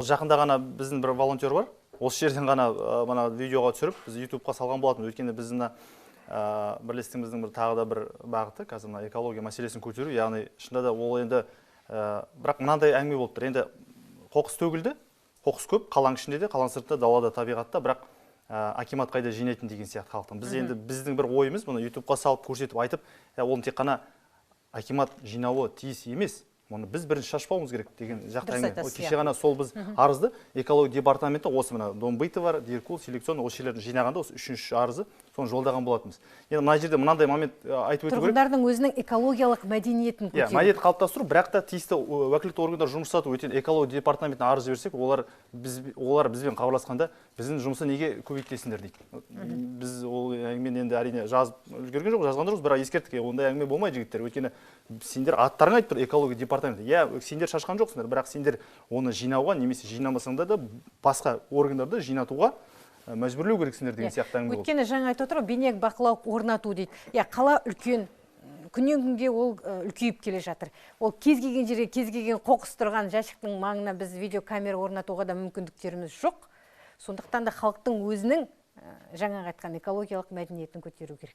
Жақында ғана біздің бір волонтер бар. Осы жерден ғана мына видеоға түсіріп, біз YouTube-қа салған болатынбыз. Өйткені біздің бірлестігіміздің бір тағы да бір бағыты қазір мына экология мәселесін көтеру. Яғни шынында да ол енді бірақ мынандай әңгіме болып тұр. Енді қоқыс төгілді, қоқыс көп, қаланың ішінде де, қаланың сыртында, далада, табиғатта, бірақ акимат қайда жинайтын деген сияқты халықтың. Біз енді біздің бір ойымыз, бұны YouTube-қа салып көрсетіп айтып, оның тек қана акимат жинауы тиіс емес. Оны біз бірінші шашпауымыз керек деген жақта әңгіме. Кеше ғана сол біз арызды экология департаменті осы мына Домбытова, Деркул, селекцион осы жерлерді жинағанда осы үшінші арызы соны жолдаған болатынбыз. Енді мына жерде мынандай момент айтып өту керек. Тұрғындардың өзінің экологиялық мәдениетін көтеру. Мәдениет қалыптастыру, бірақ та тиісті уәкілетті органдар жұмыс жасату. Өйткені экология департаментіне арыз жіберсек, олар бізбен хабарласқанда біздің жұмысты неге көбейтесіңдер дейді. Біз ол әңгімені енді әрине жазып үлгерген жоқ, жазған жоқпыз, бірақ ескерттік, ондай әңгіме болмайды жігіттер. Өйткені сендер аттарың айтып тұр экология департаменті. Сендер шашқан жоқсыңдар, бірақ сендер оны жинауға немесе жинамасаңда да басқа органдарды жинатуға мәжбүрлеу керексіңдер деген сияқты әңгіме болды. Өйткені жаңа айтып отыр, бейнек бақылау орнату дейді. Қала үлкен, күннен күнге ол үлкейіп келе жатыр. Ол кез келген жерге, кез келген қоқыс тұрған жәшіктің маңына біз видеокамера орнатуға да мүмкіндіктеріміз жоқ. Сондықтан да халықтың өзінің жаңа айтқан экологиялық мәдениетін көтеру керек.